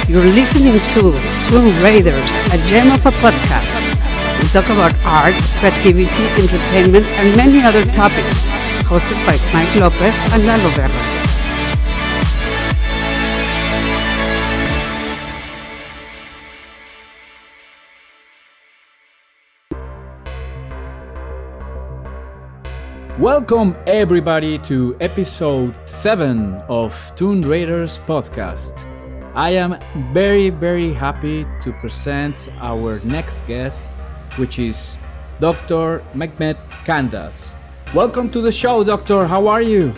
You're listening to Tomb Raiders, a gem of a podcast. We talk about art, creativity, entertainment, and many other topics. Hosted by Mike Lopez and Lalo Guerra. Welcome everybody to episode 7 of Tomb Raiders podcast. I am very happy to present our next guest, which is Dr. Mehmet Candas. Welcome to the show, Doctor. How are you?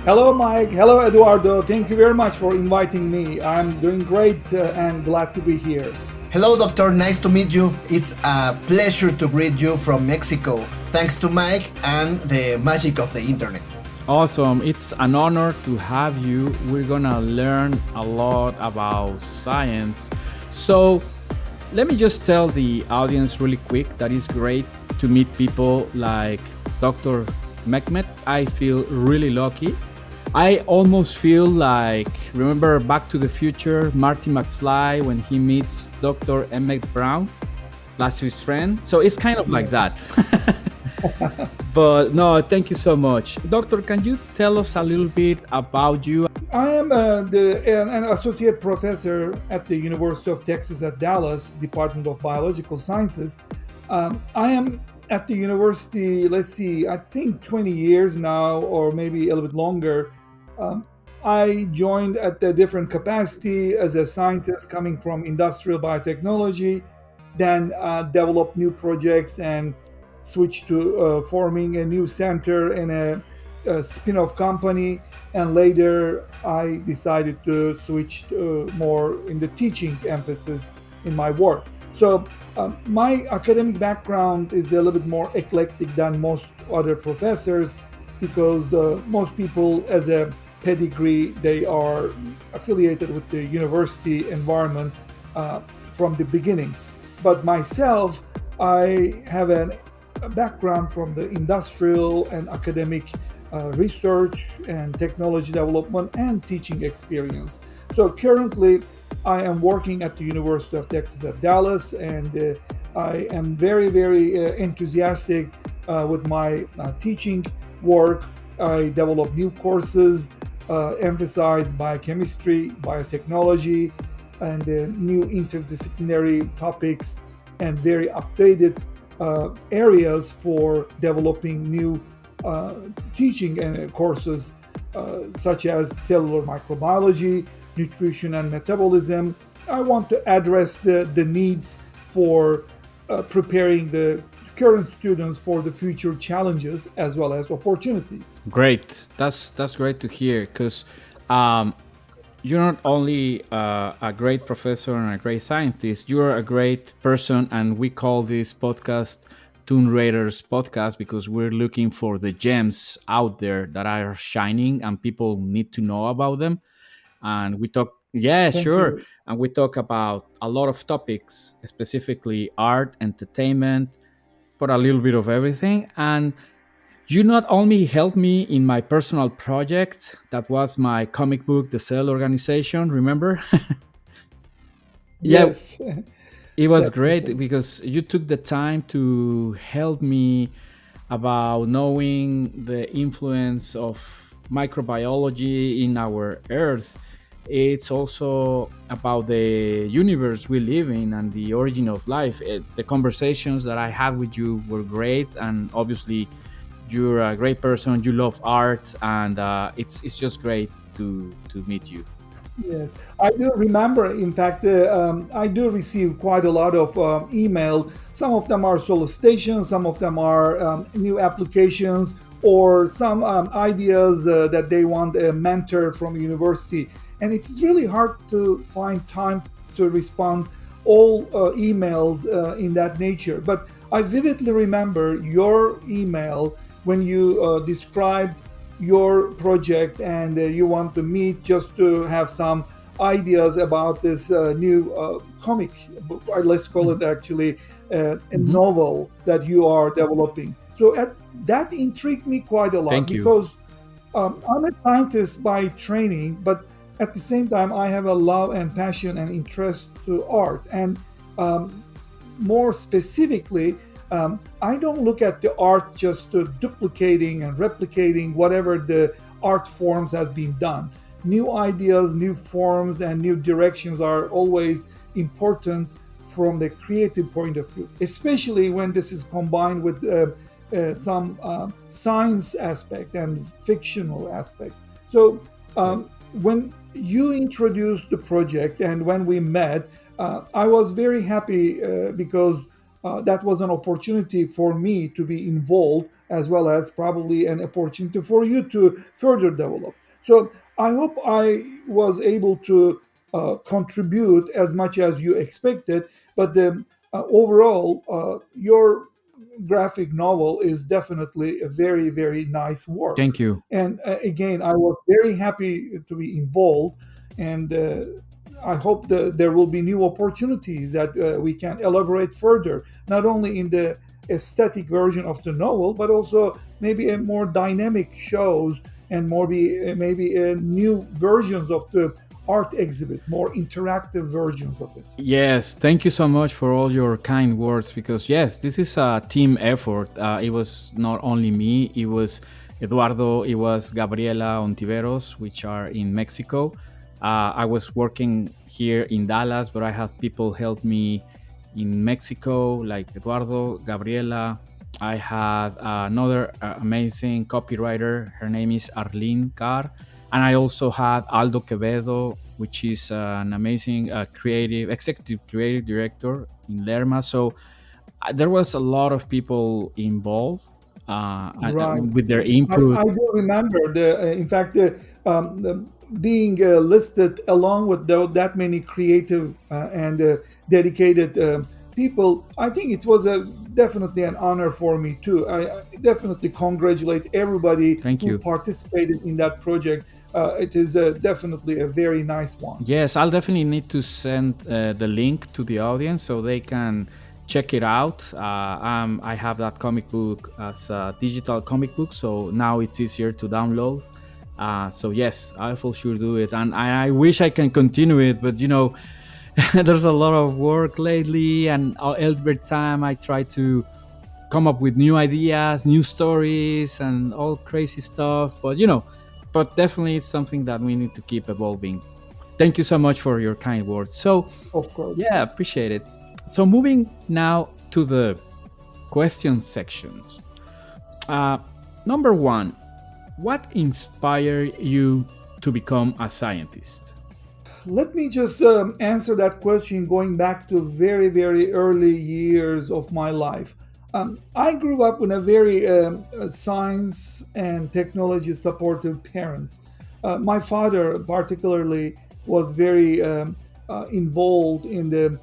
Hello, Mike. Hello, Eduardo. Thank you very much for inviting me. I'm doing great and glad to be here. Hello, Doctor. Nice to meet you. It's a pleasure to greet you from Mexico. Thanks to Mike and the magic of the internet. Awesome. It's an honor to have you. We're gonna learn a lot about science. So let me just tell the audience really quick that it's great to meet people like Dr. Mehmet. I feel really lucky. I almost feel like, remember Back to the Future, Marty McFly, when he meets Dr. Emmett Brown, last his friend. So it's kind of like that. But no, thank you so much. Doctor, can you tell us a little bit about you? I am an associate professor at the University of Texas at Dallas, Department of Biological Sciences. I am at the university, I think 20 years now, or maybe a little bit longer. I joined at a different capacity as a scientist coming from industrial biotechnology, then developed new projects and switched to forming a new center in a spin-off company. And later I decided to switch to more in the teaching emphasis in my work. So my academic background is a little bit more eclectic than most other professors because most people as a pedigree, they are affiliated with the university environment from the beginning. But myself, I have a background from the industrial and academic research and technology development and teaching experience. So currently, I am working at the University of Texas at Dallas, and I am very enthusiastic with my teaching work. I develop new courses, emphasize biochemistry, biotechnology, and new interdisciplinary topics, and very updated areas for developing new teaching courses such as cellular microbiology, nutrition and metabolism. I want to address the needs for preparing the current students for the future challenges as well as opportunities. Great. That's great to hear because you're not only a great professor and a great scientist, you're a great person, and we call this podcast Tomb Raiders podcast because we're looking for the gems out there that are shining and people need to know about them. And we talk, Thank sure. you. And we talk about a lot of topics, specifically art, entertainment, but a little bit of everything. And you not only helped me in my personal project, that was my comic book, The Cell Organization, remember? Yeah, Yes, it was great definitely. because you took the time to help me about knowing the influence of microbiology in our Earth. It's also about the universe we live in and the origin of life. The conversations that I had with you were great, and obviously you're a great person. You love art, and it's just great to meet you. Yes, I do remember. In fact, I do receive quite a lot of email. Some of them are solicitations, some of them are new applications, or some ideas that they want a mentor from university. And it's really hard to find time to respond all emails in that nature. But I vividly remember your email when you described your project and you want to meet just to have some ideas about this new comic book, or let's call it actually a Hmm. novel that you are developing. So that intrigued me quite a lot Thank you. because I'm a scientist by training, but at the same time, I have a love and passion and interest to art. And more specifically, I don't look at the art just to duplicating and replicating whatever the art forms has been done. New ideas, new forms, and new directions are always important from the creative point of view, especially when this is combined with some science aspect and fictional aspect. So when you introduced the project and when we met, I was very happy because that was an opportunity for me to be involved, as well as probably an opportunity for you to further develop. So I hope I was able to contribute as much as you expected, but overall, your graphic novel is definitely a very, very nice work. Thank you. And again, I was very happy to be involved, and I hope that there will be new opportunities that we can elaborate further, not only in the aesthetic version of the novel, but also maybe a more dynamic shows and more maybe new versions of the art exhibits, more interactive versions of it. Yes, thank you so much for all your kind words because, yes, this is a team effort. It was not only me, it was Eduardo, it was Gabriela Ontiveros, which are in Mexico. I was working here in Dallas, but I had people help me in Mexico, like Eduardo, Gabriela. I had another amazing copywriter. Her name is Arlene Carr. And I also had Aldo Quevedo, which is an amazing executive creative director in Lerma. So there was a lot of people involved Right. with their I input. do remember in fact, the being listed along with that many creative and dedicated people. I think it was definitely an honor for me too. I definitely congratulate everybody Thank who you. participated in that project. It is definitely a very nice one. Yes, I'll definitely need to send the link to the audience so they can check it out. I have that comic book as a digital comic book, so now it's easier to download. So yes, I will sure do it, and I wish I can continue it, but there's a lot of work lately, and every time I try to come up with new ideas, new stories, and all crazy stuff. But definitely it's something that we need to keep evolving. Thank you so much for your kind words. So, Of course. yeah, appreciate it. So, moving now to the question sections. Uh, Number one, what inspired you to become a scientist? Let me just answer that question going back to very, very early years of my life. I grew up in a very science and technology supportive parents. My father, particularly, was very involved in the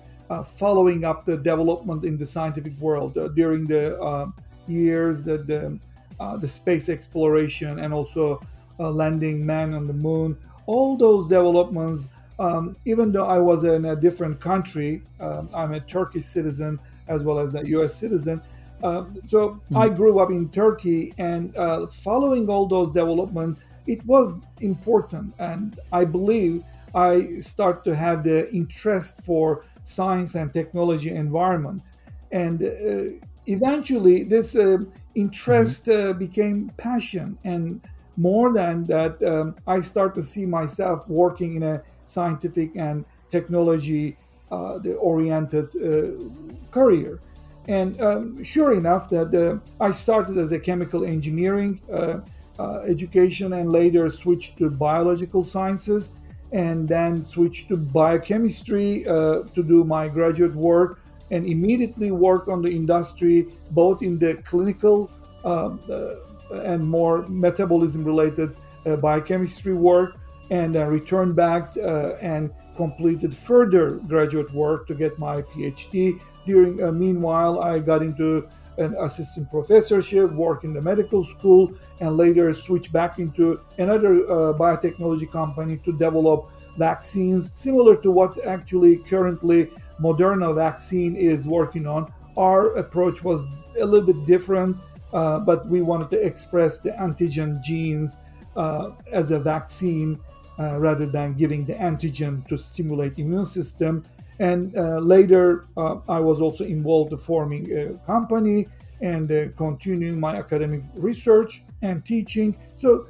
following up the development in the scientific world during the years that the space exploration and also landing man on the moon. All those developments, even though I was in a different country, I'm a Turkish citizen as well as a US citizen. So I Mhm. grew up in Turkey, and following all those developments, it was important. And I believe I start to have the interest for science and technology environment. And eventually, this Mhm. interest became passion. And more than that, I start to see myself working in a scientific and technology oriented career. And sure enough, that I started as a chemical engineering education, and later switched to biological sciences, and then switched to biochemistry to do my graduate work, and immediately worked on the industry, both in the clinical and more metabolism related biochemistry work, and then returned back and completed further graduate work to get my PhD. During meanwhile, I got into an assistant professorship, work in the medical school, and later switched back into another biotechnology company to develop vaccines similar to what actually currently Moderna vaccine is working on. Our approach was a little bit different, but we wanted to express the antigen genes as a vaccine, rather than giving the antigen to stimulate immune system. And later, I was also involved in forming a company and continuing my academic research and teaching. So,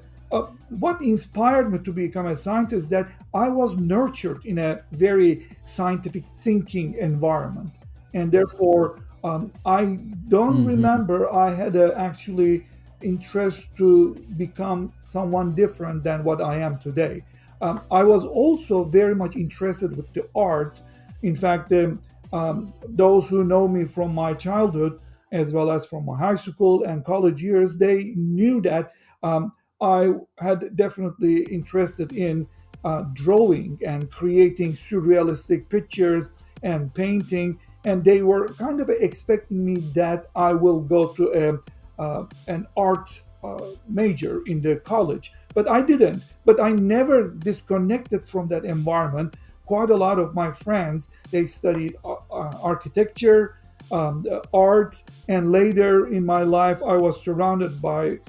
what inspired me to become a scientist that I was nurtured in a very scientific thinking environment, and therefore I don't Mm-hmm. remember I had a actually interest to become someone different than what I am today. I was also very much interested with the art. In fact, those who know me from my childhood, as well as from my high school and college years, they knew that I had definitely interested in drawing and creating surrealistic pictures and painting, and they were kind of expecting me that I will go to an art major in the college, but I didn't. But I never disconnected from that environment. Quite a lot of my friends they studied architecture, art, and later in my life I was surrounded by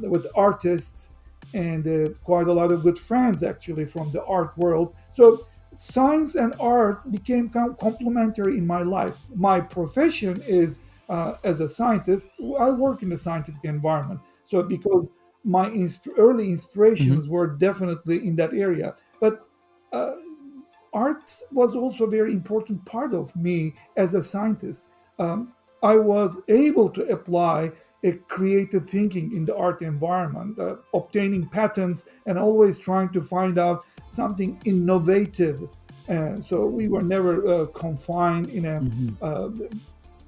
with artists and quite a lot of good friends actually from the art world. So science and art became complementary in my life. My profession is as a scientist. I work in the scientific environment, so because my early Mm-hmm. inspirations were definitely in that area. But uh, art was also a very important part of me as a scientist. I was able to apply a creative thinking in the art environment, obtaining patents and always trying to find out something innovative. So we were never confined in a Mm-hmm. uh,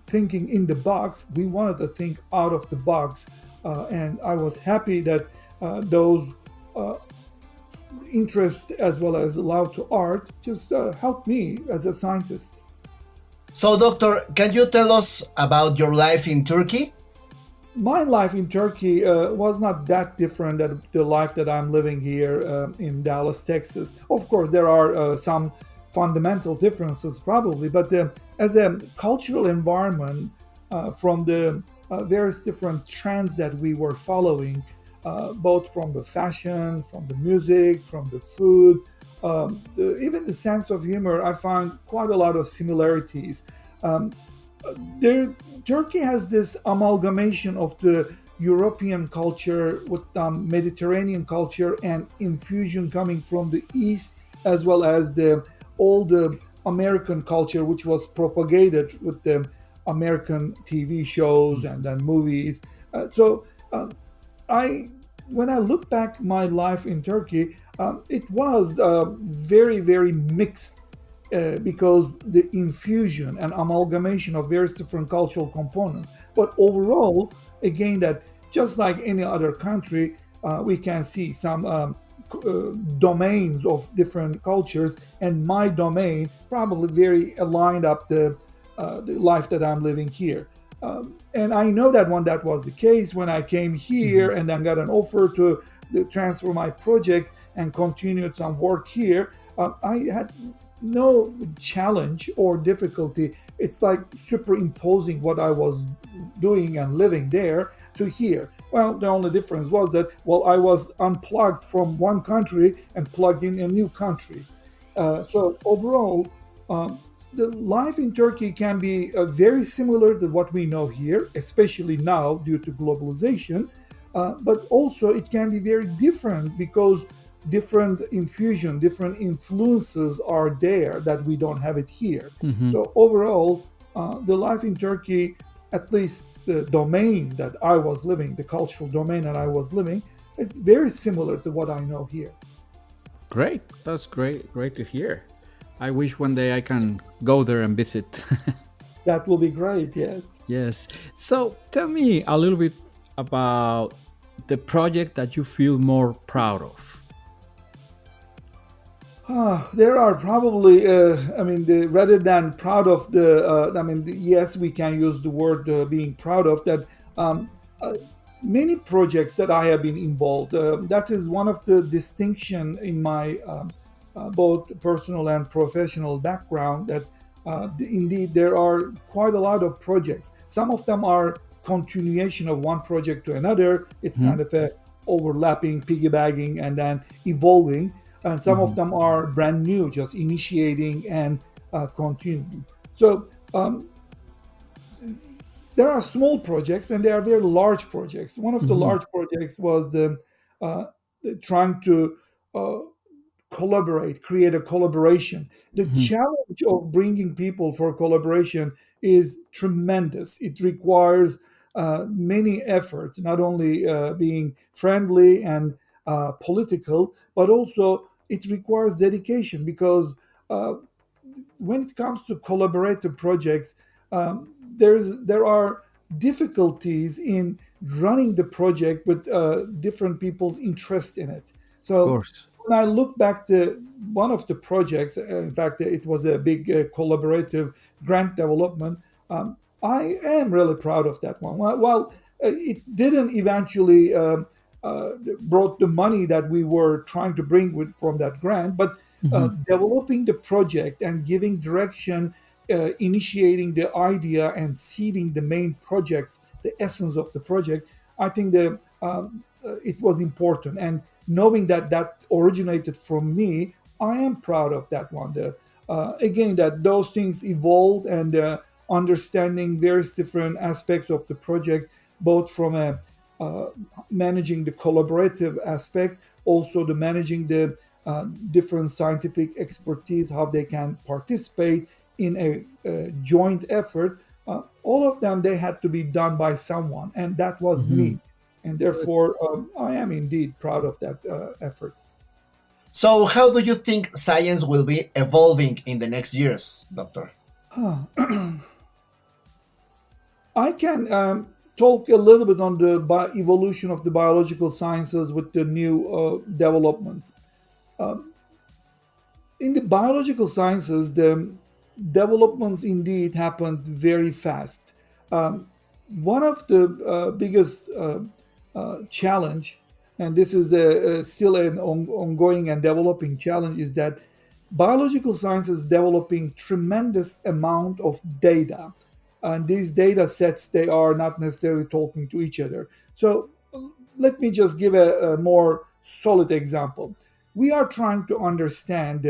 thinking in the box. We wanted to think out of the box, and I was happy that those uh, interest as well as love to art just helped me as a scientist. So, doctor, can you tell us about your life in Turkey? My life in Turkey was not that different than the life that I'm living here in Dallas, Texas. Of course, there are some fundamental differences, probably, but as a cultural environment, from the various different trends that we were following, both from the fashion, from the music, from the food, even the sense of humor, I found quite a lot of similarities. Um, there Turkey has this amalgamation of the European culture with Mediterranean culture and infusion coming from the East, as well as the old American culture, which was propagated with the American TV shows and then movies. So I, when I look back my life in Turkey, it was very very mixed because the infusion and amalgamation of various different cultural components. But overall, again, that just like any other country, we can see some domains of different cultures, and my domain probably very aligned up the life that I'm living here. And I know that when that was the case, when I came Mm-hmm. here and then got an offer to transfer my project and continued some work here, I had no challenge or difficulty. It's like superimposing what I was doing and living there to here. Well, the only difference was that, well, I was unplugged from one country and plugged in a new country. So overall, um, the life in Turkey can be very similar to what we know here, especially now due to globalization. But also, it can be very different because different infusion, different influences are there that we don't have it here. Mm-hmm. So overall, the life in Turkey, at least the domain that I was living, the cultural domain that I was living, is very similar to what I know here. Great. That's great. Great to hear. I wish one day I can go there and visit. That will be great, yes. Yes. So tell me a little bit about the project that you feel more proud of. There are probably, I mean, rather than proud of I mean, yes, we can use the word being proud of that. Um, uh, Many projects that I have been involved. That is one of the distinction in my both personal and professional background. That indeed there are quite a lot of projects. Some of them are continuation of one project to another. It's Hmm. kind of a overlapping, piggybacking, and then evolving. and some of them are brand new, just initiating and continuing. So there are small projects and there are very large projects. One of the Mm-hmm. large projects was uh, trying to uh, collaborate, create a collaboration. The Mm-hmm. challenge of bringing people for collaboration is tremendous. It requires many efforts, not only being friendly and political, but also it requires dedication because uh, when it comes to collaborative projects, there are difficulties in running the project with different people's interest in it. Of So course. when I look back to one of the projects, in fact, it was a big collaborative grant development. I am really proud of that one. While it didn't eventually brought the money that we were trying to bring with from that grant, but Mm-hmm. developing the project and giving direction, initiating the idea and seeding the main project, the essence of the project, I think it was important. And knowing that that originated from me, I am proud of that one. Again, that those things evolved and understanding various different aspects of the project, both from a uh, managing the collaborative aspect, also the managing the different scientific expertise, how they can participate in a joint effort. All of them, they had to be done by someone, and that was Mm-hmm. me. And therefore, I am indeed proud of that effort. So, how do you think science will be evolving in the next years, Doctor? I can talk a little bit on the evolution of the biological sciences with the new developments. In the biological sciences, the developments indeed happened very fast. One of the biggest challenge, and this is still an ongoing and developing challenge, is that biological science is developing tremendous amount of data, and these data sets, they are not necessarily talking to each other. So let me just give a more solid example. We are trying to understand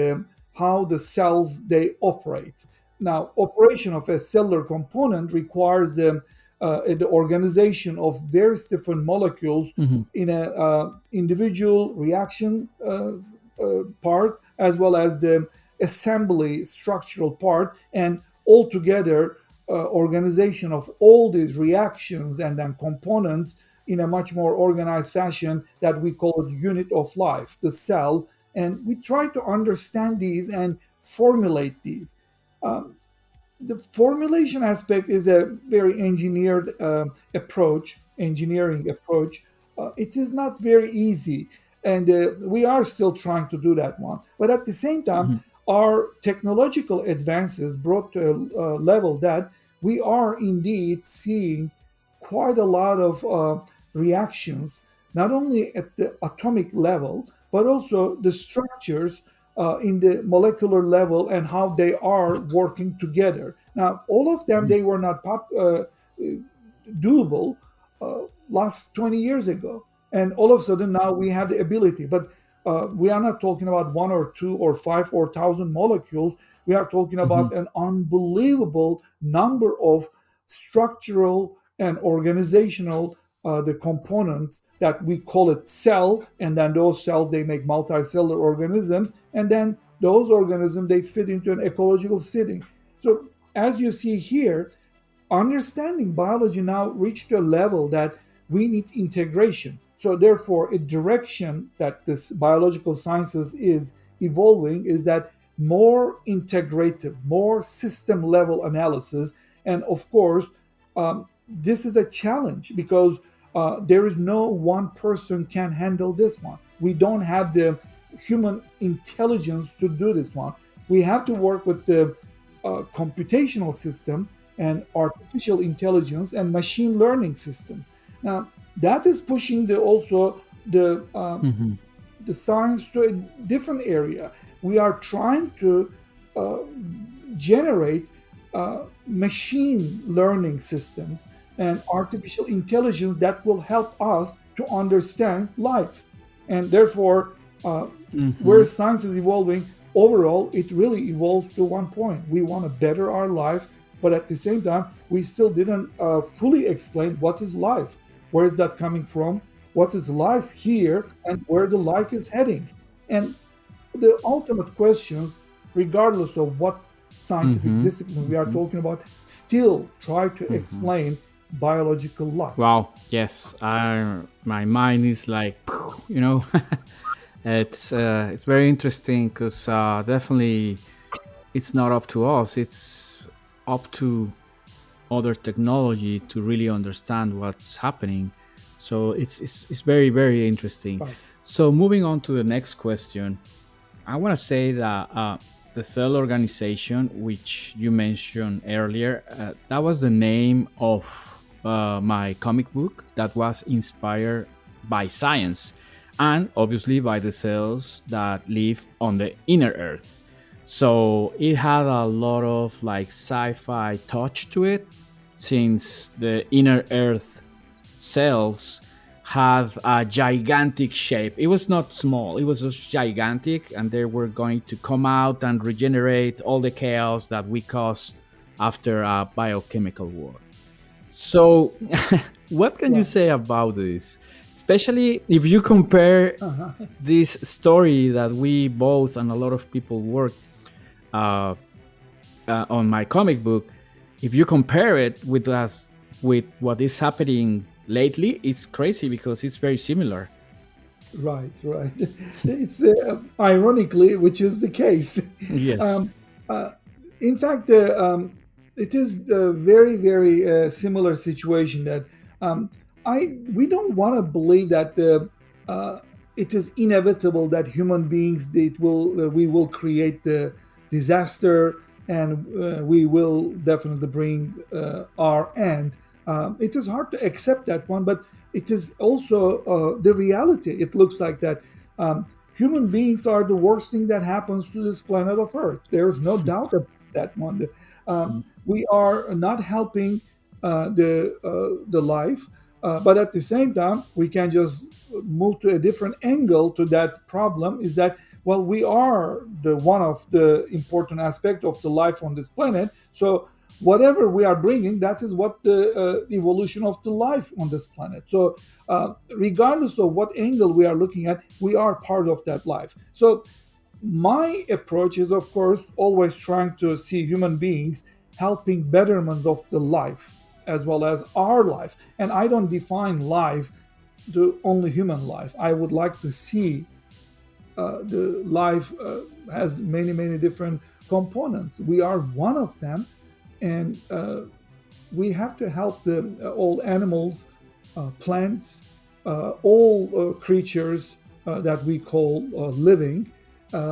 how the cells they operate. Now, operation of a cellular component requires the organization of various different molecules Mm-hmm. in a individual reaction part, as well as the assembly structural part, and altogether organization of all these reactions and then components in a much more organized fashion that we call it unit of life, the cell. And we try to understand these and formulate these. The formulation aspect is a very engineered engineering approach. It is not very easy, and we are still trying to do that one. But at the same time, Mm-hmm. our technological advances brought to a level that we are indeed seeing quite a lot of reactions, not only at the atomic level, but also the structures in the molecular level and how they are working together. Now, all of them, they were not doable last 20 years ago. And all of a sudden now we have the ability. But we are not talking about one or two or five or thousand molecules. We are talking Mm-hmm. about an unbelievable number of structural and organizational the components that we call it cell, and then those cells they make multicellular organisms, and then those organisms they fit into an ecological setting. So as you see here, understanding biology now reached a level that we need integration. So therefore, a direction that this biological sciences is evolving is that more integrative, more system level analysis. And of course, this is a challenge because there is no one person can handle this one. We don't have the human intelligence to do this one. We have to work with the computational system and artificial intelligence and machine learning systems. Now, that is pushing Mm-hmm. the science to a different area. We are trying to uh, generate machine learning systems and artificial intelligence that will help us to understand life. And therefore, Uh, where Mm-hmm. science is evolving, overall, it really evolves to one point. We want to better our life, but at the same time, we still didn't fully explain what is life. Where is that coming from? What is life here, and where the life is heading? And the ultimate questions, regardless of what scientific Mm-hmm. discipline we are Mm-hmm. talking about, still try to Mm-hmm. explain biological life. Wow. Yes. My mind is like, it's very interesting because definitely it's not up to us. It's up to other technology to really understand what's happening. So it's very very interesting. Right. So moving on to the next question, I want to say that the cell organization, which you mentioned earlier, that was the name of my comic book that was inspired by science and obviously by the cells that live on the inner earth. So it had a lot of like sci-fi touch to it, since the inner earth cells had a gigantic shape. It was not small, it was just gigantic, and they were going to come out and regenerate all the chaos that we caused after a biochemical war. So, what can you Right. say about this? Especially if you compare Uh-huh. this story that we both and a lot of people worked uh, on my comic book, if you compare it with what is happening lately, it's crazy because it's very similar. Right, right. It's ironically, which is the case. Yes. Um, uh, in fact, it is a very, very similar situation that um, I we don't want to believe that it is inevitable that human beings that will we will create the disaster and we will definitely bring our end. It is hard to accept that one, but it is also the reality. It looks like that human beings are the worst thing that happens to this planet of Earth. There's no doubt about that one. We are not helping the life, but at the same time, we can just move to a different angle to that problem. Is that well, we are the one of the important aspect of the life on this planet. So whatever we are bringing, that is what the evolution of the life on this planet. So regardless of what angle we are looking at, we are part of that life. So my approach is, of course, always trying to see human beings helping betterment of the life as well as our life. And I don't define life to only human life. I would like to see the life has many, many different components. We are one of them, and we have to help the all animals, plants, all creatures that we call living,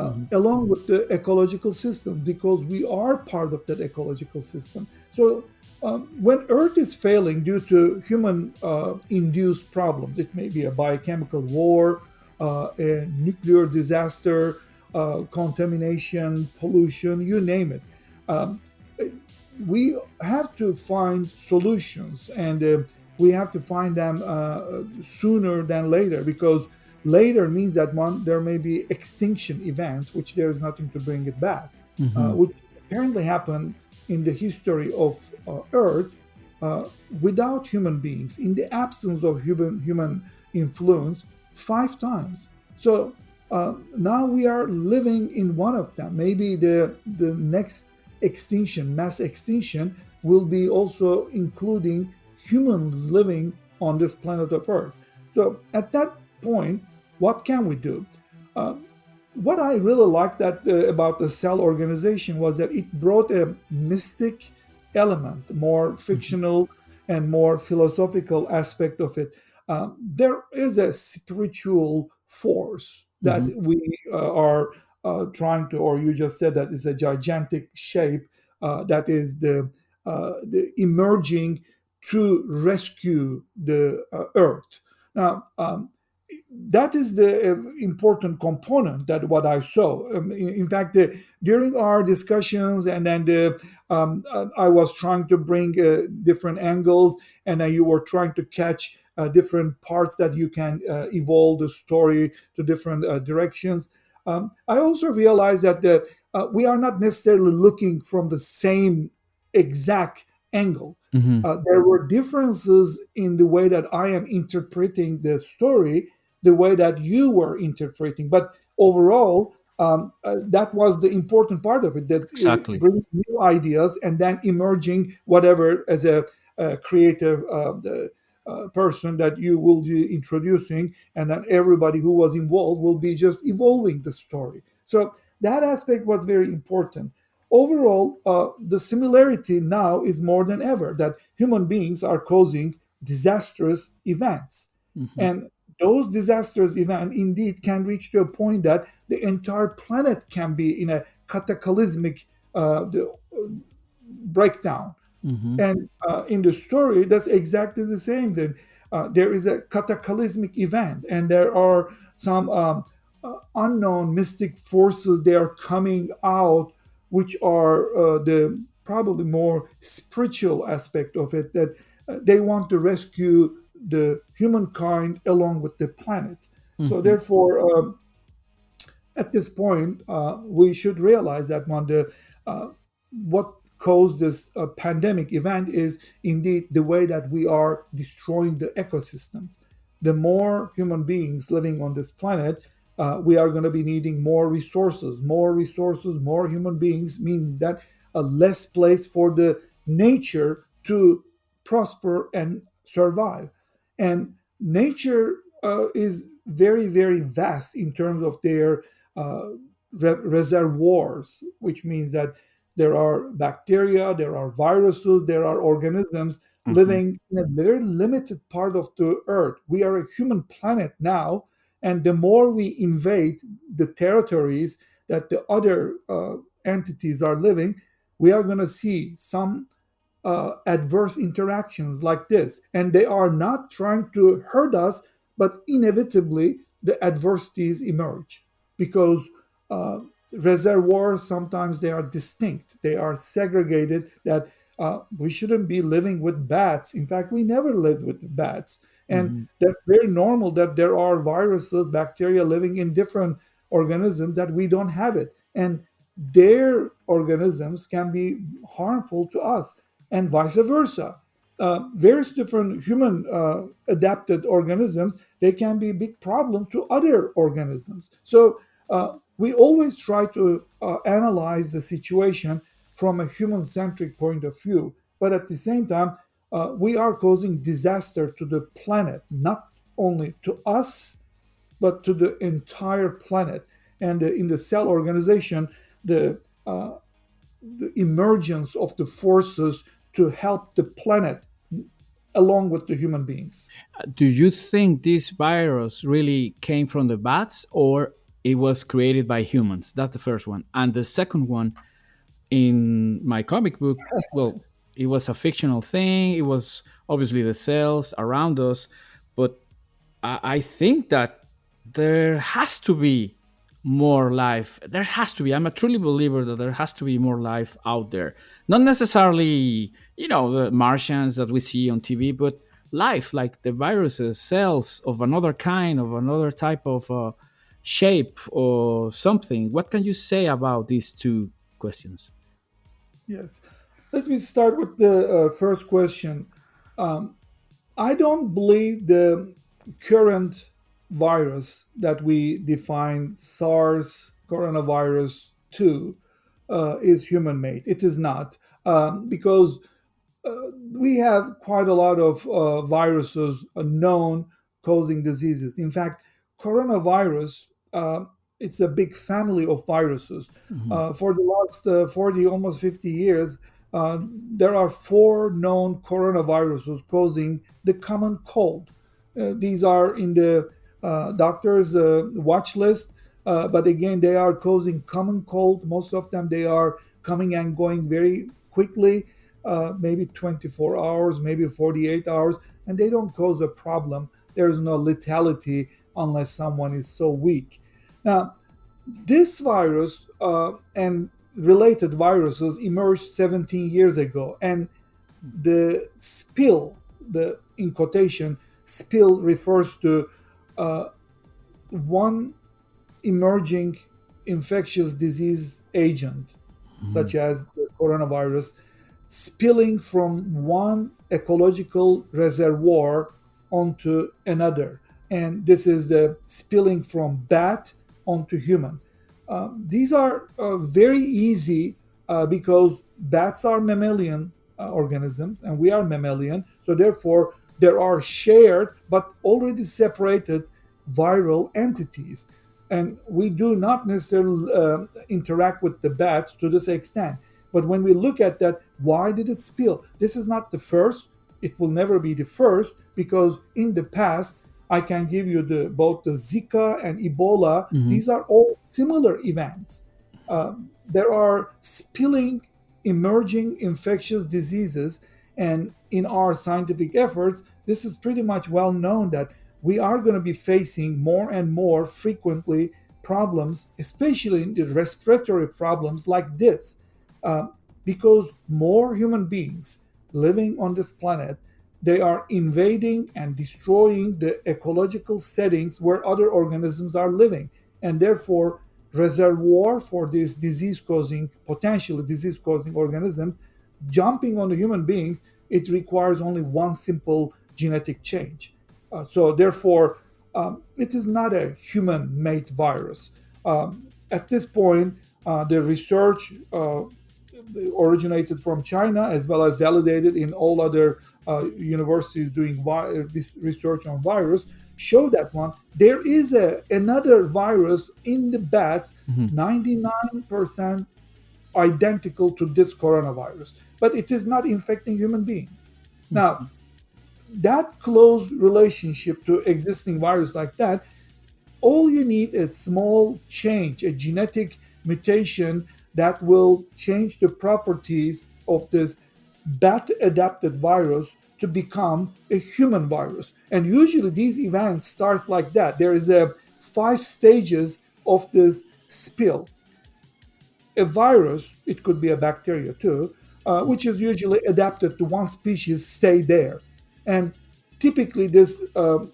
Mhm. along with the ecological system, because we are part of that ecological system. So when Earth is failing due to human induced problems, it may be a biochemical war, a nuclear disaster, contamination, pollution, you name it. Um, we have to find solutions, and we have to find them sooner than later, because later means that one there may be extinction events which there is nothing to bring it back, Mhm. which apparently happened in the history of Earth uh, without human beings, in the absence of human influence, 5 times. So now we are living in one of them. Maybe the next extinction, mass extinction, will be also including humans living on this planet of Earth. So at that point, what can we do? Uh, what I really liked about the cell organization was that it brought a mystic element, more Mhm. fictional and more philosophical aspect of it. There is a spiritual force that Mhm. we are trying to, or you just said that is a gigantic shape that is the emerging to rescue the Earth. Now, that is the important component that what I saw. In fact, during our discussions, and then I was trying to bring different angles, and then you were trying to catch different parts that you can evolve the story to different directions. I also realized that we are not necessarily looking from the same exact angle. Hmm. There were differences in the way that I am interpreting the story, the way that you were interpreting. But overall, that was the important part of it, that Exactly. bringing new ideas and then emerging whatever as a creative person that you will be introducing, and then everybody who was involved will be just evolving the story. So that aspect was very important. Overall, the similarity now is more than ever that human beings are causing disastrous events. Hmm. And those disastrous events indeed can reach to a point that the entire planet can be in a cataclysmic breakdown. Hmm. And in the story, that's exactly the same. Then there is a cataclysmic event, and there are some unknown mystic forces. They are coming out, which are the probably more spiritual aspect of it. That they want to rescue the humankind along with the planet. So Hmm. therefore, at this point, we should realize that what caused this pandemic event is indeed the way that we are destroying the ecosystems. The more human beings living on this planet, we are going to be needing more resources, more human beings, meaning that a less place for the nature to prosper and survive. And nature is very, very vast in terms of their uh, reservoirs, which means that there are bacteria, there are viruses, there are organisms Hmm. living in a very limited part of the earth. We are a human planet now, and the more we invade the territories that the other entities are living, we are going to see some adverse interactions like this. And they are not trying to hurt us, but inevitably the adversities emerge because uh, reservoirs sometimes they are distinct, they are segregated. That we shouldn't be living with bats. In fact, we never lived with bats. And Hmm. that's very normal that there are viruses, bacteria living in different organisms that we don't have it. And their organisms can be harmful to us and vice versa. Various different human adapted organisms, they can be a big problem to other organisms. So we always try to analyze the situation from a human centric point of view, but at the same time, we are causing disaster to the planet, not only to us, but to the entire planet. And in the cell organization, the the emergence of the forces to help the planet along with the human beings. Do you think this virus really came from the bats or it was created by humans? That's the first one. And the second one, in my comic book, well, it was a fictional thing. It was obviously the cells around us, but I think that there has to be more life. There has to be. I'm a truly believer that there has to be more life out there. Not necessarily, the Martians that we see on TV, but life like the viruses, cells of another kind, of another type of shape or something. What can you say about these two questions? Yes. Let me start with the first question. I don't believe the current virus that we define SARS coronavirus 2 is human made. It is not. Because we have quite a lot of viruses known causing diseases. In fact, coronavirus, it's a big family of viruses. Hmm. For the last 40, almost 50 years, there are four known coronaviruses causing the common cold. These are in the doctor's watch list, but again, they are causing common cold. Most of them, they are coming and going very quickly, maybe 24 hours, maybe 48 hours, and they don't cause a problem. There's no lethality unless someone is so weak. Now, this virus and related viruses emerged 17 years ago, and the spill, the in quotation, spill refers to one emerging infectious disease agent, such as the coronavirus, spilling from one ecological reservoir onto another. And this is the spilling from bat onto human. These are very easy because bats are mammalian organisms and we are mammalian. So, therefore, there are shared but already separated viral entities. And we do not necessarily interact with the bats to this extent. But when we look at that, why did it spill? This is not the first. It will never be the first because in the past, I can give you both the Zika and Ebola. These are all similar events. There are spilling, emerging infectious diseases, and in our scientific efforts, this is pretty much well known that we are going to be facing more and more frequently problems, especially in the respiratory problems like this, uh, because more human beings living on this planet, they are invading and destroying the ecological settings where other organisms are living, and therefore reservoir for these disease causing, potentially disease causing organisms jumping on the human beings, it requires only one simple genetic change. So therefore, it is not a human-made virus. At this point, the research originated from China as well as validated in all other universities doing this research on virus show that one there is another virus in the bats 99% identical to this coronavirus, but it is not infecting human beings. Now, that close relationship to existing virus like that, all you need is small change, a genetic mutation that will change the properties of this bat adapted virus to become a human virus. And usually these events starts like that. There is a 5 stages of this spill. A virus, it could be a bacteria too, which is usually adapted to one species, stay there. And typically, this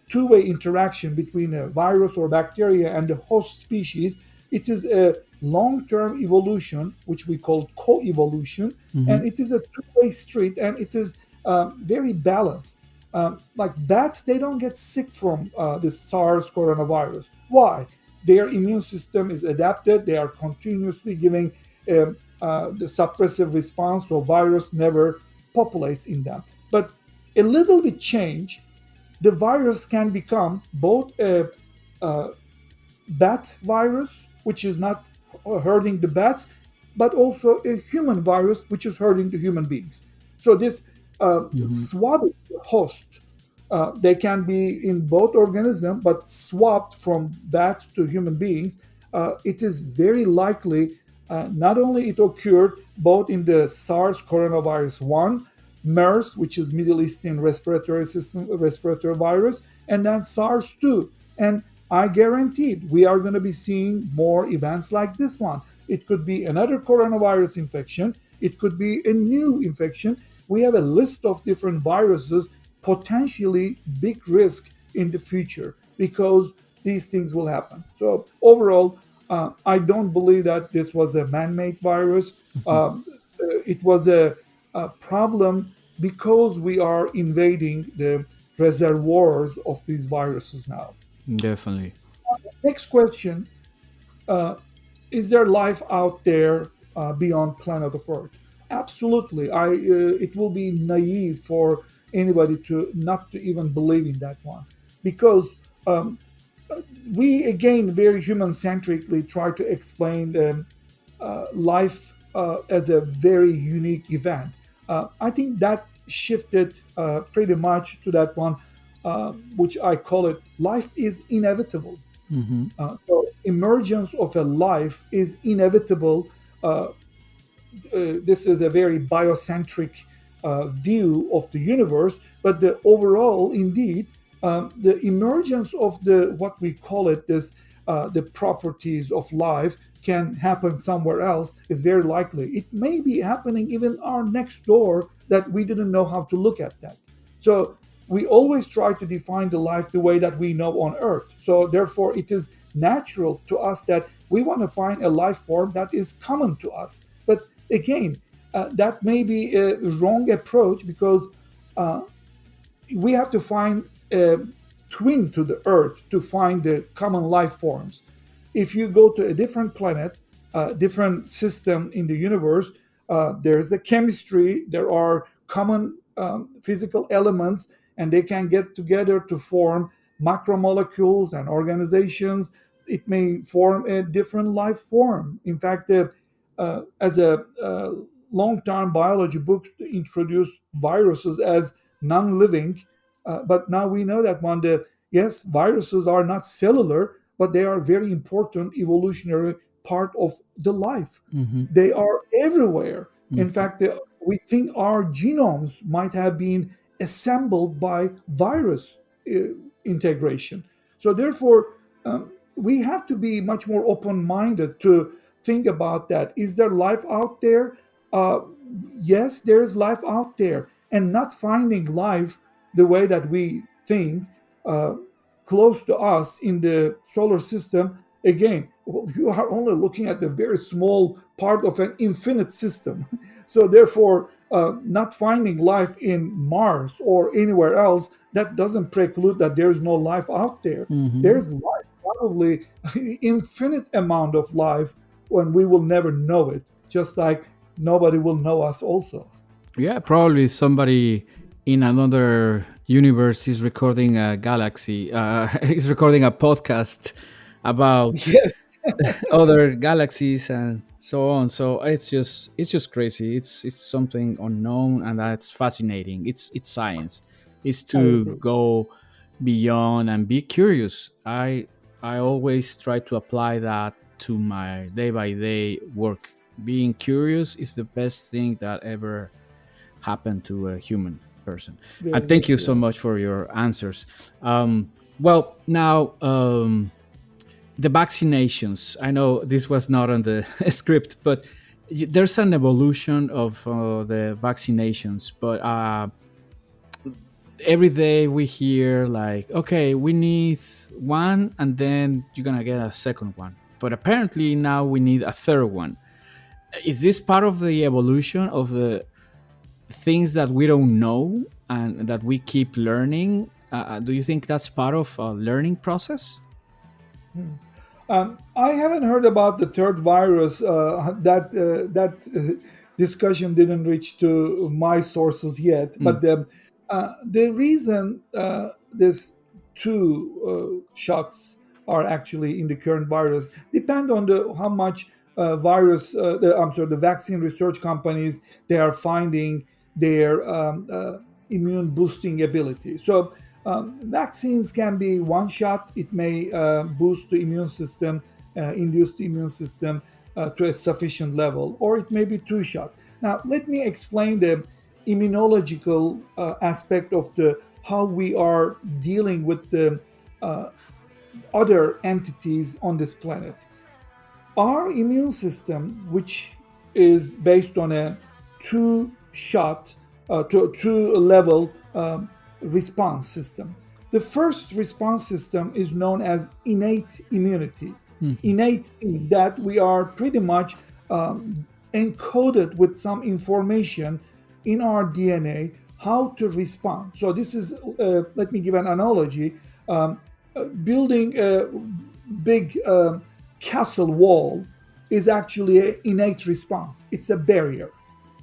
two-way interaction between a virus or bacteria and the host species, it is a long-term evolution, which we call co-evolution, and it is a two-way street, and it is very balanced. Like bats, they don't get sick from this SARS coronavirus. Why? Their immune system is adapted. They are continuously giving the suppressive response, so virus never populates in them. But a little bit change, the virus can become both a bat virus, which is not hurting the bats, but also a human virus, which is hurting the human beings. So this swabbing host, they can be in both organisms, but swapped from bats to human beings. It is very likely not only it occurred both in the SARS coronavirus 1, MERS, which is Middle Eastern respiratory virus, and then SARS 2. And I guaranteed we are going to be seeing more events like this one. It could be another coronavirus infection. It could be a new infection. We have a list of different viruses, potentially big risk in the future because these things will happen. So overall, I don't believe that this was a man-made virus. It was a problem because we are invading the reservoirs of these viruses now. Definitely. Next question, uh, is there life out there beyond planet of Earth? Absolutely. It will be naive for anybody to not to even believe in that one, because we again very human centrically try to explain life as a very unique event. I think that shifted pretty much to that one, which I call it life is inevitable. So emergence of a life is inevitable. This is a very biocentric view of the universe, but the overall, indeed, the emergence of the what we call it this the properties of life can happen somewhere else is very likely. It may be happening even our next door that we didn't know how to look at that. So we always try to define the life the way that we know on Earth. So therefore, it is natural to us that we want to find a life form that is common to us. But again, that may be a wrong approach, because we have to find a twin to the Earth to find the common life forms. If you go to a different planet, a different system in the universe, there's a chemistry, there are common physical elements, and they can get together to form macromolecules and organizations. It may form a different life form. In fact, as a long-term biology books introduce viruses as non-living, but now we know that yes, viruses are not cellular, but they are very important evolutionary part of the life. They are everywhere. In fact, we think our genomes might have been assembled by virus integration. So therefore, we have to be much more open-minded to think about that. Is there life out there? Uh, yes, there is life out there, and not finding life the way that we think uh, close to us in the solar system. Again, well, you are only looking at a very small part of an infinite system. So therefore, not finding life in Mars or anywhere else, that doesn't preclude that there's no life out there. Hmm. There's life, probably infinite amount of life, when we will never know it, just like nobody will know us also. Yeah, probably somebody in another universe is recording a galaxy, is recording a podcast about Yes, other galaxies and so on. So it's just crazy. It's something unknown, and that's fascinating. It's science. It's I to agree. go beyond and be curious. I always try to apply that to my day by day work. Being curious is the best thing that ever happened to a human person. And Very thank much you so right. much for your answers. Well, now, the vaccinations. I know this was not on the script, but there's an evolution of the vaccinations. But every day we hear like, okay, we need one, and then you're gonna get a second one. But apparently now we need a third one. Is this part of the evolution of the things that we don't know and that we keep learning? Do you think that's part of a learning process? I haven't heard about the third virus. That discussion didn't reach to my sources yet. Mm. But the reason this two shots are actually in the current virus depend on the how much I'm sorry, the vaccine research companies, they are finding their immune boosting ability. So vaccines can be one shot. It may boost the immune system, induce the immune system to a sufficient level, or it may be two shot. Now, let me explain the immunological aspect of the how we are dealing with the other entities on this planet. Our immune system, which is based on a two level response system. The first response system is known as innate immunity. Innate means that we are pretty much encoded with some information in our DNA how to respond. So this is, let me give an analogy. Building a big castle wall is actually an innate response. It's a barrier.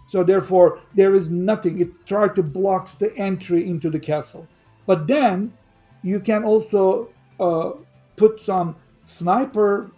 So therefore, there is nothing. It tries to block the entry into the castle. But then you can also put some sniper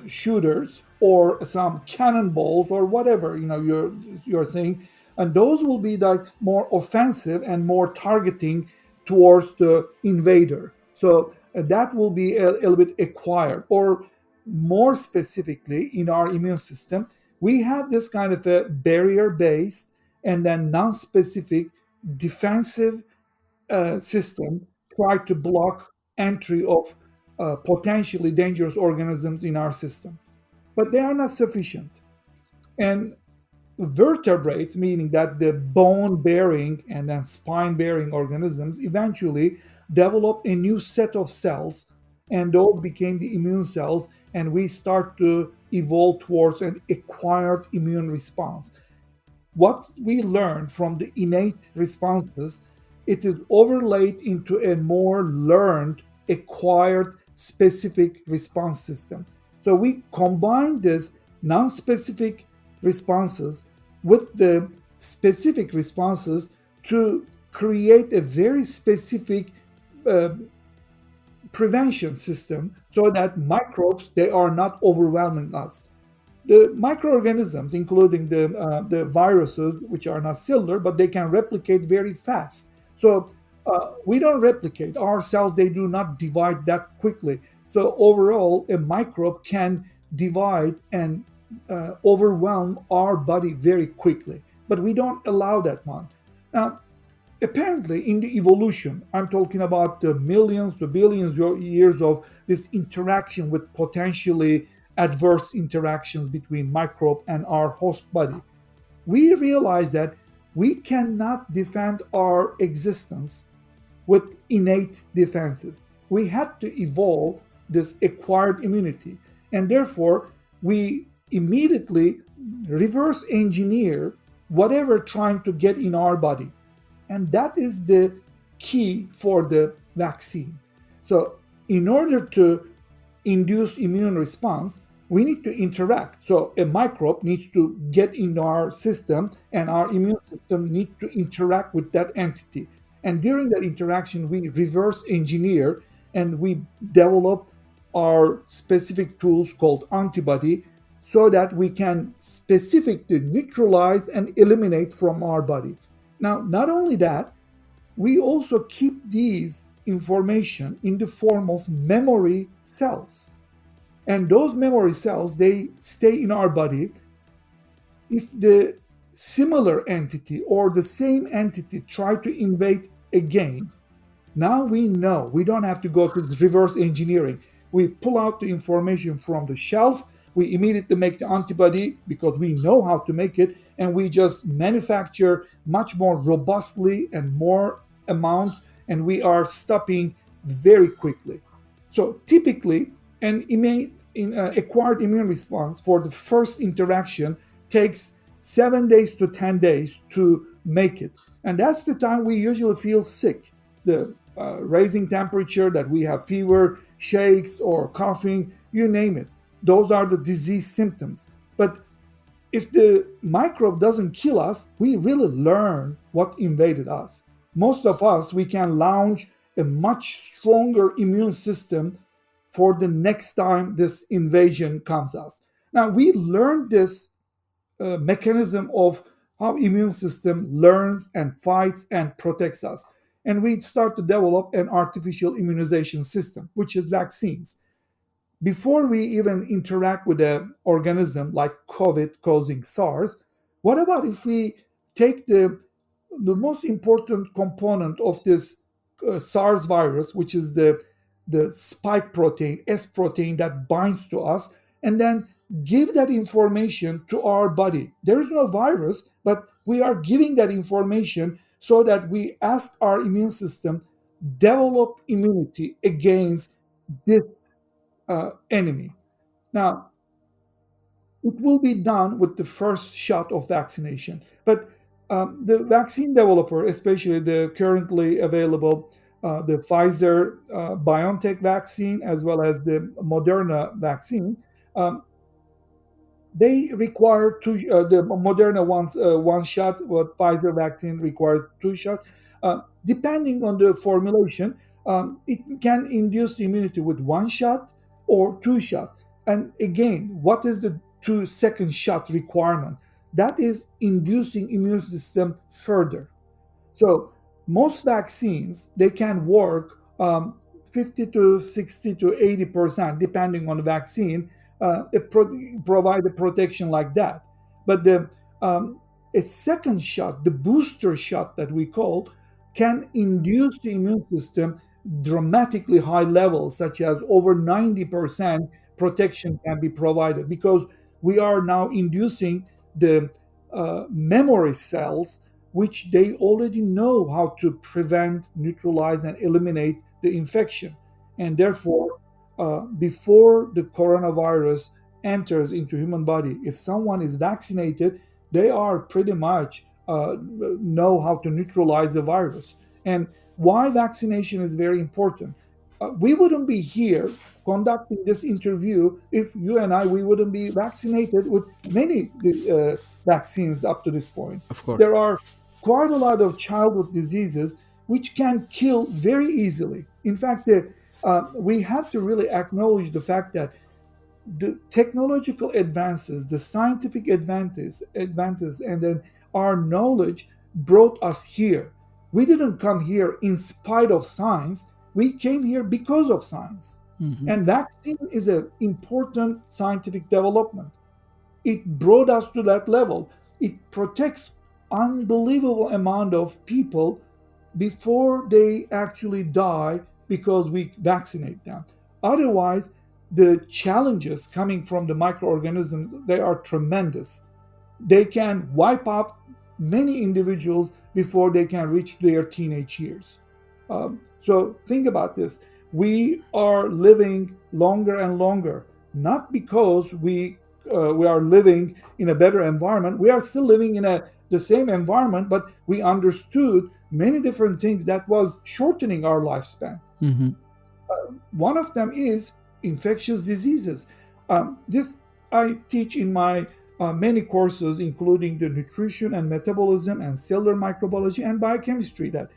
shooters or some cannonballs or whatever you're saying, and those will be like more offensive and more targeting towards the invader. So that will be a little bit acquired, or more specifically in our immune system, we have this kind of a barrier based and then non-specific defensive system try to block entry of potentially dangerous organisms in our system, but they are not sufficient. And vertebrates, meaning that the bone bearing and then spine bearing organisms, eventually develop a new set of cells, and those became the immune cells, and we start to evolve towards an acquired immune response. What we learn from the innate responses, it is overlaid into a more learned, acquired, specific response system. So we combine this non-specific responses with the specific responses to create a very specific uh, prevention system so that microbes, they are not overwhelming us. The microorganisms, including the viruses, which are not cellular, but they can replicate very fast. So we don't replicate. Our cells, they do not divide that quickly. So overall, a microbe can divide and overwhelm our body very quickly. But we don't allow that one. Now, apparently in the evolution, I'm talking about the millions to billions of years of this interaction with potentially adverse interactions between microbe and our host body, we realize that we cannot defend our existence with innate defenses. We had to evolve this acquired immunity, and therefore we immediately reverse engineer whatever trying to get in our body, and that is the key for the vaccine. So, in order to induce immune response, we need to interact. So, a microbe needs to get in our system, and our immune system needs to interact with that entity. And during that interaction, we reverse engineer and we develop our specific tools called antibody so that we can specifically neutralize and eliminate from our body. Now, not only that, we also keep these information in the form of memory cells. And those memory cells, they stay in our body. If the similar entity or the same entity try to invade again, now we know we don't have to go to this reverse engineering. We pull out the information from the shelf, we immediately make the antibody because we know how to make it, and we just manufacture much more robustly and more amounts, and we are stopping very quickly. So typically, an acquired immune response for the first interaction takes 7 days to 10 days to make it. And that's the time we usually feel sick. The raising temperature, that we have fever, shakes, or coughing, you name it. Those are the disease symptoms. But if the microbe doesn't kill us, we really learn what invaded us. Most of us, we can launch a much stronger immune system for the next time this invasion comes us. Now, we learned this mechanism of how immune system learns and fights and protects us. And we start to develop an artificial immunization system, which is vaccines. Before we even interact with an organism like COVID causing SARS, what about if we take the most important component of this SARS virus, which is the spike protein, S protein that binds to us, and then give that information to our body? There is no virus, but we are giving that information so that we ask our immune system develop immunity against this enemy. Now, it will be done with the first shot of vaccination. But the vaccine developer, especially the currently available the Pfizer BioNTech vaccine as well as the Moderna vaccine, um, they require two. The Moderna wants one shot, but Pfizer vaccine requires two shots. Depending on the formulation, it can induce immunity with one shot or two shot. And again, what is the 2 second shot requirement? That is inducing immune system further. So most vaccines, they can work 50 to 60 to 80% depending on the vaccine. Provide a protection like that. But the a second shot, the booster shot that we call, can induce the immune system dramatically high levels, such as over 90% protection can be provided, because we are now inducing the memory cells, which they already know how to prevent, neutralize, and eliminate the infection. And therefore, before the coronavirus enters into human body, if someone is vaccinated, they are pretty much know how to neutralize the virus. And why vaccination is very important. We wouldn't be here conducting this interview if you and I we wouldn't be vaccinated with many vaccines up to this point. Of course. There are quite a lot of childhood diseases which can kill very easily. In fact, we have to really acknowledge the fact that the technological advances, the scientific advances, and then our knowledge brought us here. We didn't come here in spite of science. We came here because of science. Mhm. And vaccine is an important scientific development. It brought us to that level. It protects unbelievable amount of people before they actually die because we vaccinate them. Otherwise, the challenges coming from the microorganisms, they are tremendous. They can wipe out many individuals before they can reach their teenage years. So think about this. We are living longer and longer, not because we are living in a better environment. We are still living in the same environment, but we understood many different things that was shortening our lifespan. Mhm. One of them is infectious diseases. This I teach in my many courses, including the nutrition and metabolism and cellular microbiology and biochemistry. That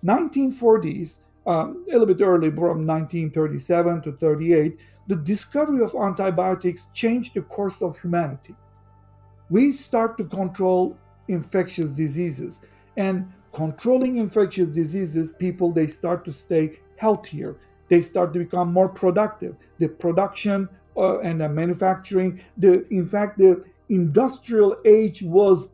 1940s, a little bit early, from 1937 to 38, the discovery of antibiotics changed the course of humanity. We start to control infectious diseases, and controlling infectious diseases, people they start to stay healthier, they start to become more productive. The production and the manufacturing, the in fact the industrial age was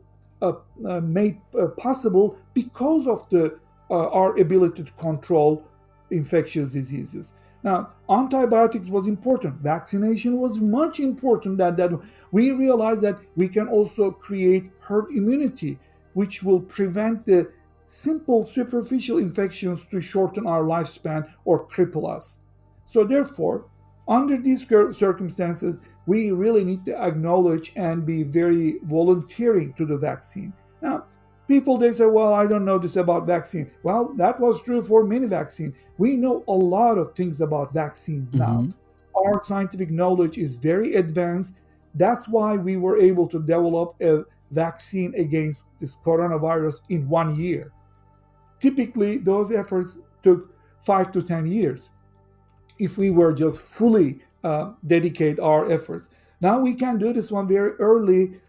made possible because of the our ability to control infectious diseases. Now, antibiotics was important. Vaccination was much important. That we realized that we can also create herd immunity, which will prevent the simple superficial infections to shorten our lifespan or cripple us. So, therefore, under these circumstances, we really need to acknowledge and be very volunteering to the vaccine. Now, people they say, well, I don't know this about vaccine. Well, that was true for many vaccines. We know a lot of things about vaccines now. Mhm. Our scientific knowledge is very advanced. That's why we were able to develop a vaccine against this coronavirus in 1 year. Typically, those efforts took 5 to 10 years if we were just fully dedicate our efforts. Now we can do this one very early.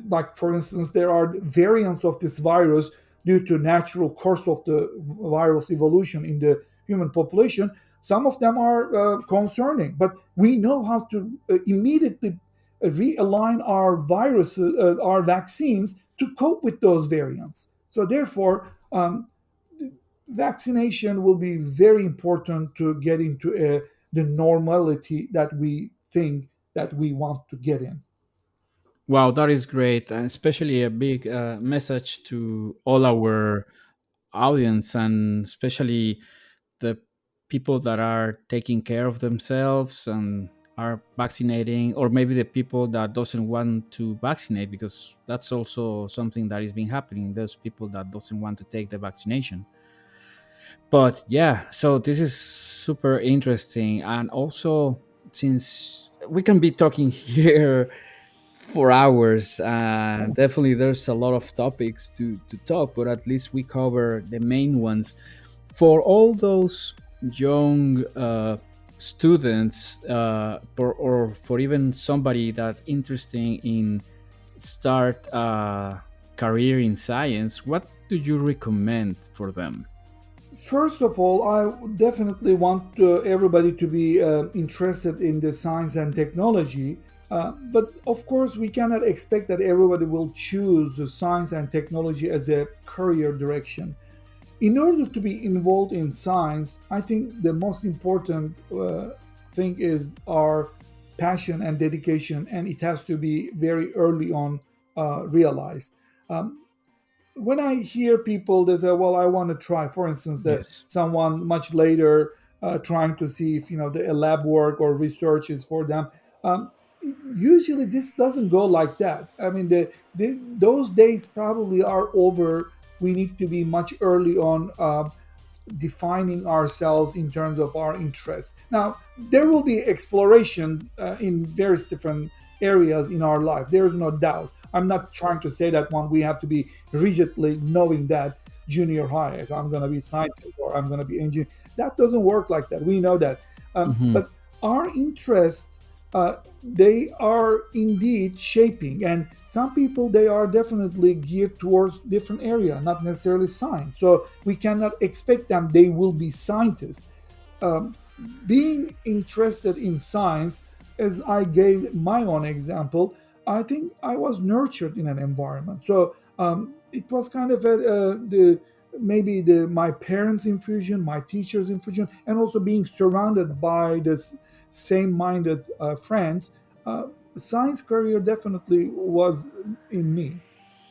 Like for instance, there are variants of this virus due to natural course of the virus evolution in the human population. Some of them are concerning, but we know how to immediately realign our viruses, our vaccines to cope with those variants. So therefore, vaccination will be very important to get into the normality that we think that we want to get in. Wow, that is great, and especially a big message to all our audience, and especially the people that are taking care of themselves and are vaccinating, or maybe the people that doesn't want to vaccinate, because that's also something that is been happening. There's people that doesn't want to take the vaccination. But yeah, so this is super interesting, and also since we can be talking here for hours, definitely there's a lot of topics to talk, but at least we cover the main ones for all those young students, or for even somebody that's interested in start a career in science. What do you recommend for them? First of all, I definitely want everybody to be interested in the science and technology. But of course, we cannot expect that everybody will choose the science and technology as a career direction. In order to be involved in science, I think the most important thing is our passion and dedication, and it has to be very early on realized. Um, when I hear people, they say, "Well, I want to try," for instance, that Yes. someone much later trying to see if the lab work or research is for them. Um, Usually, this doesn't go like that. I mean, those days probably are over. We need to be much early on. Defining ourselves in terms of our interests. Now, there will be exploration in various different areas in our life. There is no doubt. I'm not trying to say that one we have to be rigidly knowing that junior high, as I'm going to be scientist or I'm going to be engineer. That doesn't work like that. We know that. Hmm. But our interests, they are indeed shaping, and some people, they are definitely geared towards different area, not necessarily science, so we cannot expect them they will be scientists. um, Being interested in science, as I gave my own example, I think I was nurtured in an environment. So it was kind of the maybe the my parents' infusion, my teachers' infusion, and also being surrounded by this same-minded friends. Science career definitely was in me,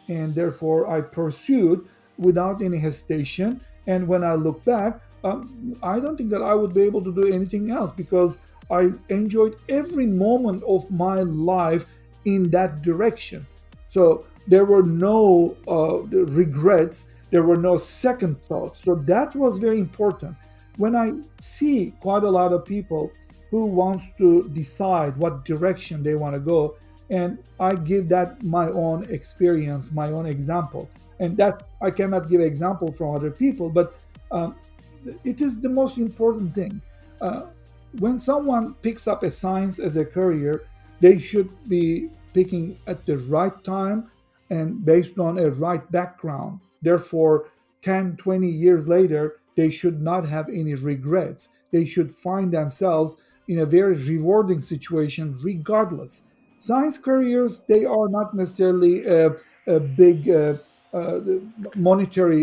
and therefore I pursued without any hesitation. And when I look back, I don't think that I would be able to do anything else because I enjoyed every moment of my life in that direction. So there were no regrets, there were no second thoughts. So that was very important. When I see quite a lot of people who wants to decide what direction they want to go, and I give that my own experience, my own example, and that I cannot give example from other people, but um, it is the most important thing. Uh, when someone picks up a science as a career, they should be picking at the right time and based on a right background. Therefore, 10, 20 years later, they should not have any regrets. They should find themselves in a very rewarding situation regardless. Science careers, they are not necessarily a big monetary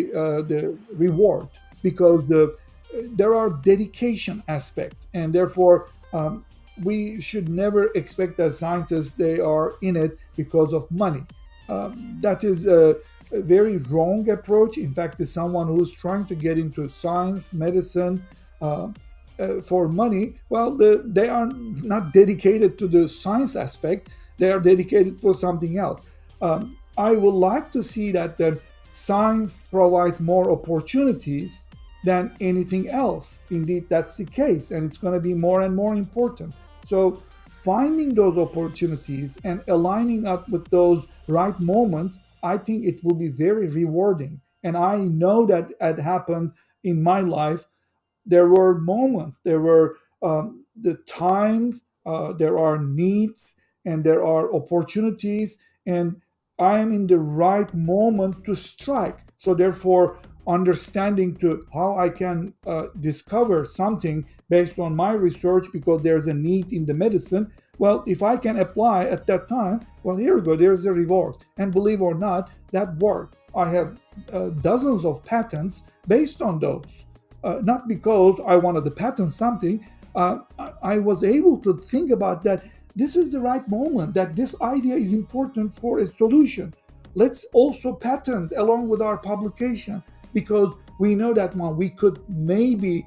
the reward, because there are dedication aspect, and therefore we should never expect that scientists they are in it because of money. That is a very wrong approach. In fact, as someone who's trying to get into science, medicine, uh, for money, well, they are not dedicated to the science aspect. They are dedicated for something else. I would like to see that science provides more opportunities than anything else. Indeed, that's the case, and it's going to be more and more important. So, finding those opportunities and aligning up with those right moments, I think it will be very rewarding. And I know that it happened in my life. There were moments, there were the times, there are needs, and there are opportunities, and I am in the right moment to strike. So therefore, understanding to how I can discover something based on my research because there's a need in the medicine. Well, if I can apply at that time, well, here we go. There's a reward, and believe or not, that worked. I have dozens of patents based on those, not because I wanted to patent something. I was able to think about that. This is the right moment, that this idea is important for a solution. Let's also patent along with our publication, because we know that one, we could maybe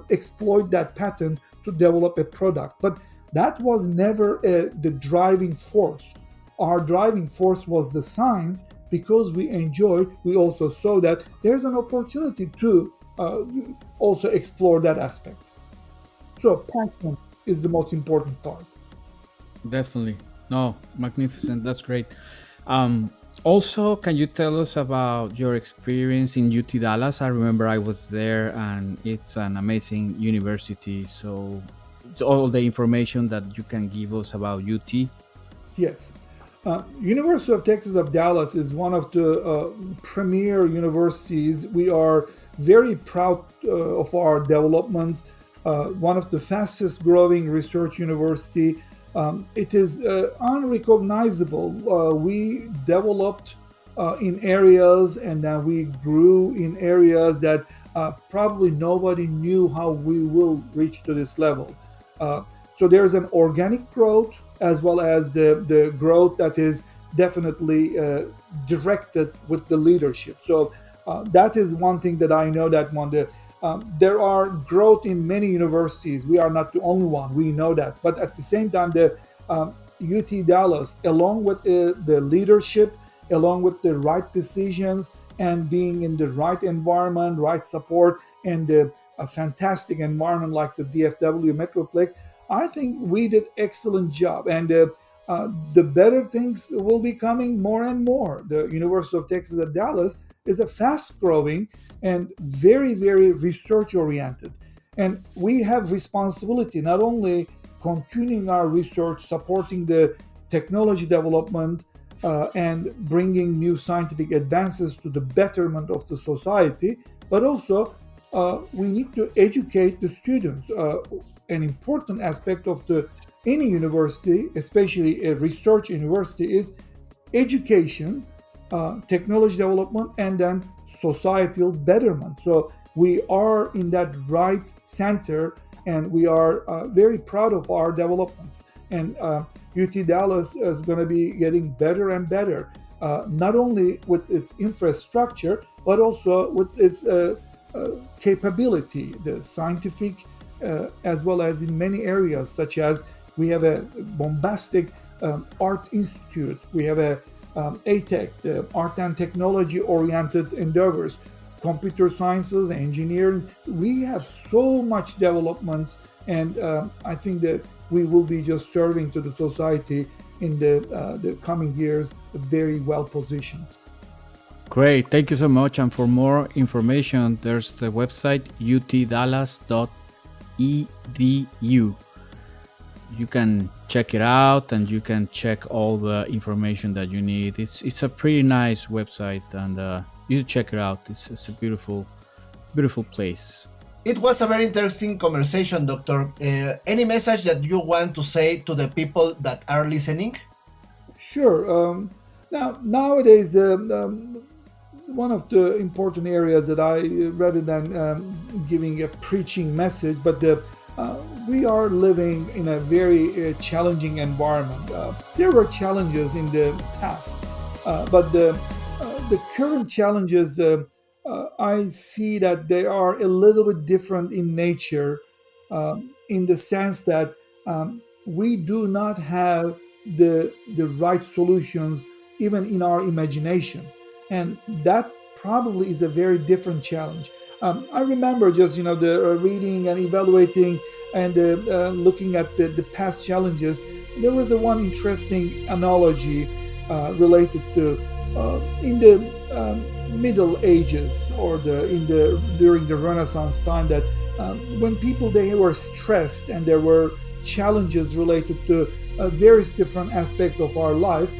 exploit that patent to develop a product. But that was never the driving force. Our driving force was the science, because we enjoyed, we also saw that there's an opportunity to also explore that aspect. So passion is the most important part. Definitely. No, magnificent. That's great. Um, Also, can you tell us about your experience in UT Dallas? I remember I was there, and it's an amazing university. So, all the information that you can give us about UT. Yes. University of Texas of Dallas is one of the premier universities. We are very proud of our developments. One of the fastest growing research university. It is unrecognizable. We developed in areas, and then we grew in areas that probably nobody knew how we will reach to this level. So there's an organic growth as well as the growth that is definitely directed with the leadership. So that is one thing that I know that there are growth in many universities. We are not the only one. We know that. But at the same time, the UT Dallas, along with the leadership, along with the right decisions and being in the right environment, right support, and a fantastic environment like the DFW Metroplex, I think we did excellent job. And the better things will be coming more and more. The University of Texas at Dallas is a fast-growing and very, very research-oriented. And we have responsibility not only continuing our research, supporting the technology development, and bringing new scientific advances to the betterment of the society, but also we need to educate the students. An important aspect of any university, especially a research university, is education, technology development, and then societal betterment. So we are in that right center, and we are very proud of our developments. And UT Dallas is going to be getting better and better, not only with its infrastructure, but also with its capability, the scientific, as well as in many areas, such as we have a bombastic art institute, we have a ATEC, the art and technology oriented endeavors, computer sciences, engineering. We have so much developments, and I think that we will be just serving to the society in the coming years very well positioned. Great, thank you so much. And for more information, there's the website utdallas.edu. You can check it out, and you can check all the information that you need. It's a pretty nice website, and you should check it out. It's a beautiful place. It was a very interesting conversation, Doctor. Any message that you want to say to the people that are listening? Sure. Nowadays, one of the important areas that rather than giving a preaching message, but we are living in a very challenging environment. There were challenges in the past, but the current challenges, I see that they are a little bit different in nature, in the sense that we do not have the right solutions even in our imagination, and that probably is a very different challenge. I remember just the reading and evaluating and looking at the past challenges. There was one interesting analogy related to in the Middle Ages or during the Renaissance time, that when people they were stressed and there were challenges related to various different aspects of our life,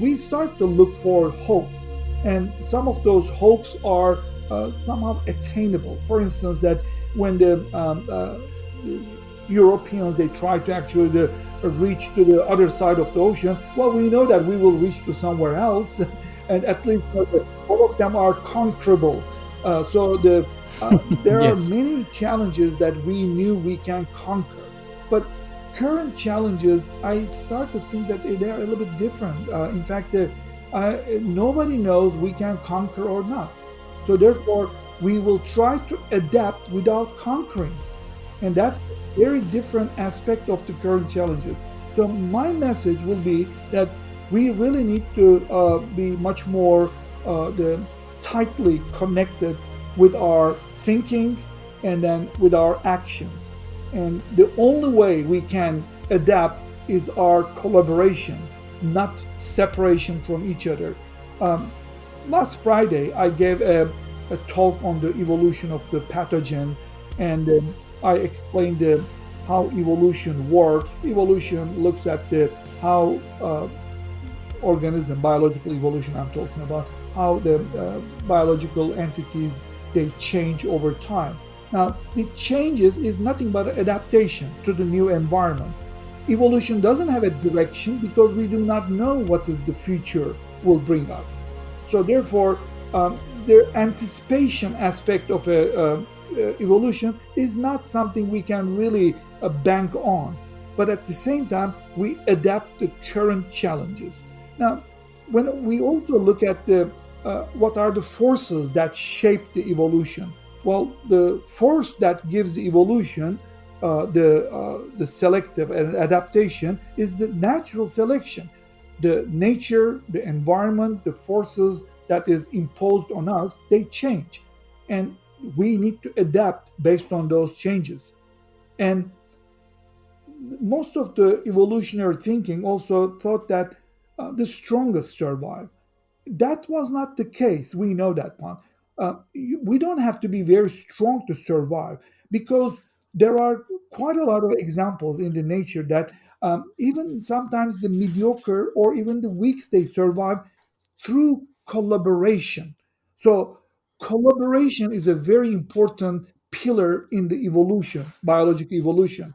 we start to look for hope, and some of those hopes are somehow attainable. For instance, that when the Europeans they try to actually reach to the other side of the ocean, well, we know that we will reach to somewhere else, and at least all of them are conquerable. So there Yes. are many challenges that we knew we can conquer, but current challenges, I start to think that they're a little bit different. In fact, nobody knows we can conquer or not. So therefore, we will try to adapt without conquering. And that's a very different aspect of the current challenges. So my message will be that we really need to be much more tightly connected with our thinking and then with our actions. And the only way we can adapt is our collaboration, not separation from each other. Last Friday, I gave a talk on the evolution of the pathogen, and I explained how evolution works. Evolution looks at how biological evolution I'm talking about, how the biological entities, they change over time. Now, the changes is nothing but adaptation to the new environment. Evolution doesn't have a direction because we do not know what is the future will bring us. So therefore, the anticipation aspect of evolution is not something we can really bank on. but at the same time, we adapt to current challenges. Now, when we also look at the what are the forces that shape the evolution? Well, the force that gives the evolution, the selective adaptation, is the natural selection. The nature, the environment, the forces that is imposed on us, they change, and we need to adapt based on those changes. And most of the evolutionary thinking also thought that the strongest survive. That was not the case. We know that one. We don't have to be very strong to survive, because there are quite a lot of examples in the nature that even sometimes the mediocre or even the weak, they survive through collaboration. So collaboration is a very important pillar in the evolution, biological evolution.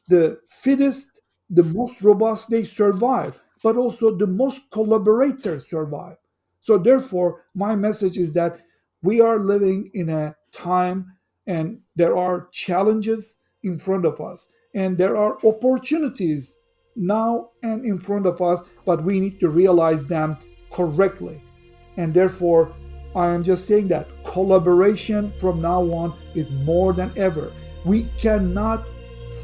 The fittest, the most robust, they survive, but also the most collaborators survive. So therefore, my message is that we are living in a time, and there are challenges in front of us, and there are opportunities now and in front of us, but we need to realize them correctly. And therefore, I am just saying that collaboration from now on is more than ever. We cannot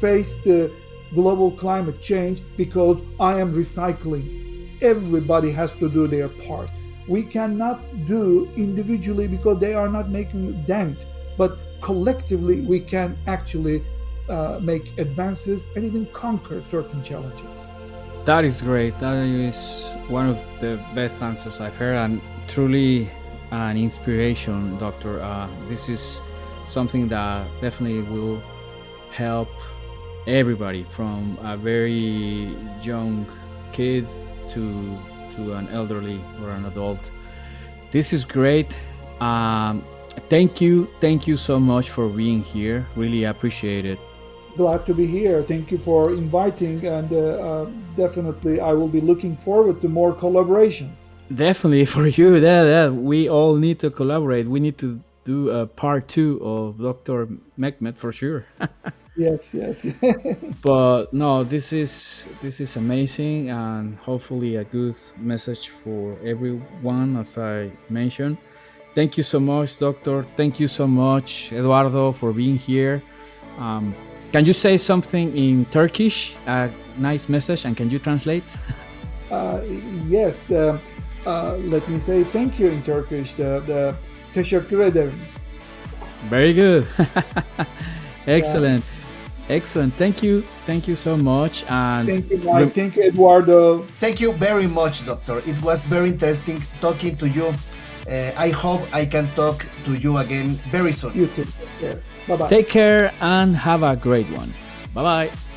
face the global climate change because I am recycling. Everybody has to do their part. We cannot do individually because they are not making a dent, but collectively we can actually make advances and even conquer certain challenges. That is great. That is one of the best answers I've heard, and truly an inspiration, Doctor. This is something that definitely will help everybody, from a very young kid to an elderly or an adult. This is great. Thank you so much for being here. Really appreciate it. Glad to be here. Thank you for inviting, and definitely I will be looking forward to more collaborations. Definitely for you. Yeah, we all need to collaborate. We need to do a part 2 of Dr. Mehmet for sure. Yes, yes. But no, this is amazing, and hopefully a good message for everyone, as I mentioned. Thank you so much, Doctor. Thank you so much, Eduardo, for being here. Can you say something in Turkish? A nice message, and can you translate? Yes. Let me say thank you in Turkish. The teşekkür ederim. Very good. Excellent. Excellent. Thank you so much. And Thank you, Mike. Thank you, Eduardo. Thank you very much, Doctor. It was very interesting talking to you. I hope I can talk to you again very soon. You too. Take care. Bye bye. take care and have a great one. Bye bye.